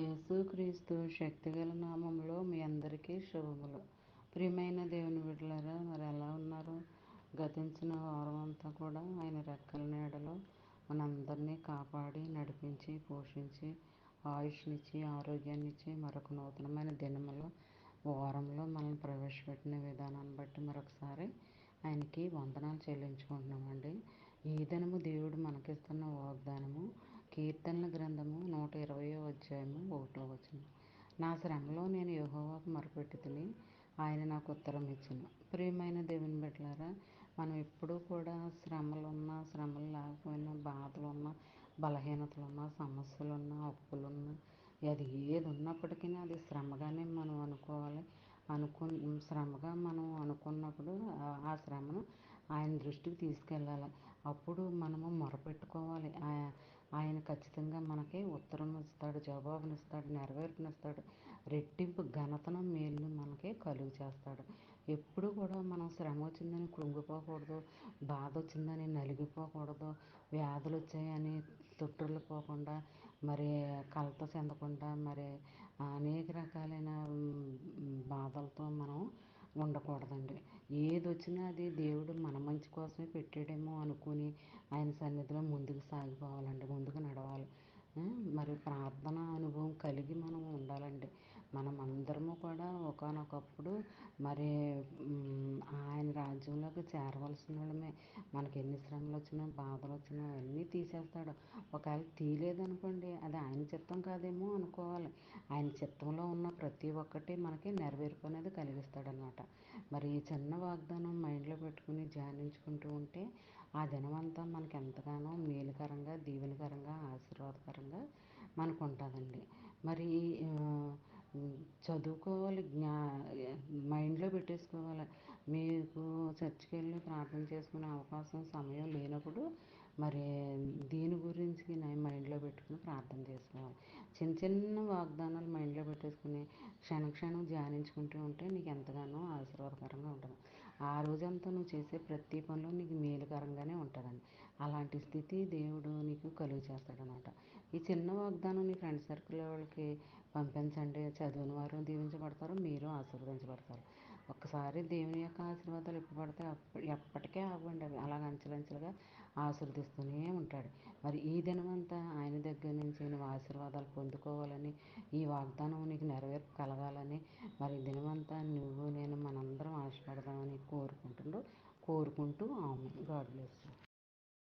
యేసుక్రీస్తు శక్తిగల నామంలో మీ అందరికీ శుభములు. ప్రియమైన దేవుని బిడ్డలారా, మరి ఎలా ఉన్నారు? గతించిన వారం అంతా కూడా ఆయన రెక్కల నీడలో మనందరినీ కాపాడి నడిపించి పోషించి ఆయుష్నిచ్చి ఆరోగ్యాన్నిచ్చి మరొక నూతనమైన దినములో వారంలో మనల్ని ప్రవేశపెట్టిన విధానాన్ని బట్టి మరొకసారి ఆయనకి వందనాలు చెల్లించుకుంటున్నామండి. ఈ దినము దేవుడు మనకిస్తున్న వాగ్దానము కీర్తనల గ్రంథము 120వ అధ్యాయము 1వ వచనం. నా శ్రమలో నేను యెహోవాకు మొరపెట్టుతిని, ఆయన నాకు ఉత్తరం ఇచ్చెను. ప్రియమైన దేవుని బిడ్డలారా, మనం ఎప్పుడూ కూడా శ్రమలు లేకపోయినా, బాధలున్నా, బలహీనతలున్నా, సమస్యలున్నా, అప్పులున్నా, అది ఏది ఉన్నప్పటికీ అది శ్రమగానే మనం అనుకోవాలి. శ్రమగా మనం అనుకున్నప్పుడు ఆ శ్రమను ఆయన దృష్టికి తీసుకెళ్ళాలి. అప్పుడు మనము మొరపెట్టుకోవాలి. ఆయన ఖచ్చితంగా మనకి ఉత్తరం ఇస్తాడు, జవాబునిస్తాడు, నెరవేర్పునిస్తాడు, రెట్టింపు ఘనతను మేలును మనకి కలుగు చేస్తాడు. ఎప్పుడు కూడా మనం శ్రమ వచ్చిందని కృంగిపోకూడదు, బాధ వచ్చిందని నలిగిపోకూడదు, వ్యాధులు వచ్చాయని తొట్టిల్లిపోకుండా, మరి కలత చెందకుండా, మరి అనేక రకాలైన బాధలతో మనం ఉండకూడదండి. ఏది వచ్చినా అది దేవుడు మన మంచి కోసమే పెట్టాడేమో అనుకుని ఆయన సన్నిధిలో ముందుకు సాగిపోవాలండి, ముందుకు నడవాలి. మరి ప్రార్థన అనుభవం కలిగి మనం ఉండాలండి. మనం అందరము కూడా ఒకానొకప్పుడు మరి ఆయన రాజ్యంలోకి చేరవలసిన వాళ్ళమే. మనకి ఎన్ని శ్రమలు వచ్చినా, బాధలు వచ్చినా అవన్నీ తీసేస్తాడు. ఒకవేళ తీయలేదనుకోండి, అది ఆయన చిత్తం కాదేమో అనుకోవాలి. ఆయన చిత్తంలో ఉన్న ప్రతి ఒక్కటి మనకి నెరవేర్పు అనేది కలిగిస్తాడనమాట. మరి ఈ చిన్న వాగ్దానం మైండ్లో పెట్టుకుని ధ్యానించుకుంటూ ఉంటే ఆ దినమంతా మనకి ఎంతగానో మేలుకరంగా, దీవెనకరంగా, ఆశీర్వాదకరంగా మనకు ఉంటుందండి. మరి చదువుకోవాలి, మైండ్లో పెట్టేసుకోవాలి. మీకు చర్చికి వెళ్ళి ప్రార్థన చేసుకునే అవకాశం, సమయం లేనప్పుడు మరి దీని గురించి నేను మైండ్లో పెట్టుకుని ప్రార్థన చేసుకోవాలి. చిన్న చిన్న వాగ్దానాలు మైండ్లో పెట్టేసుకుని క్షణం ధ్యానించుకుంటూ ఉంటే నీకు ఎంతగానో ఆశీర్వాదకరంగా ఉంటుంది. ఆ రోజంతా నువ్వు చేసే ప్రతి పనిలో నీకు మేలుకరంగానే ఉంటుందండి. అలాంటి స్థితి దేవుడు నీకు కలుగు చేస్తాడనమాట. ఈ చిన్న వాగ్దానం నీ ఫ్రెండ్ సర్కిల్ వాళ్ళకి పంపించండి. చదివిన వారు దీవించబడతారు, మీరు ఆశీర్వదించబడతారు. ఒక్కసారి దేవుని యొక్క ఆశీర్వాదాలు ఎప్పుడు పడితే ఎప్పటికే అవ్వండి. అవి అలాగ అంచెలంచెలుగా ఆశీర్వదిస్తూనే ఉంటాడు. మరి ఈ దినమంతా ఆయన దగ్గర నుంచి నువ్వు ఆశీర్వాదాలు పొందుకోవాలని, ఈ వాగ్దానం నీకు నెరవేర్పు కలగాలని, మరి దినమంతా నువ్వు నేను మనందరం ఆశపడదామని కోరుకుంటూ ఆమెన్. God bless you.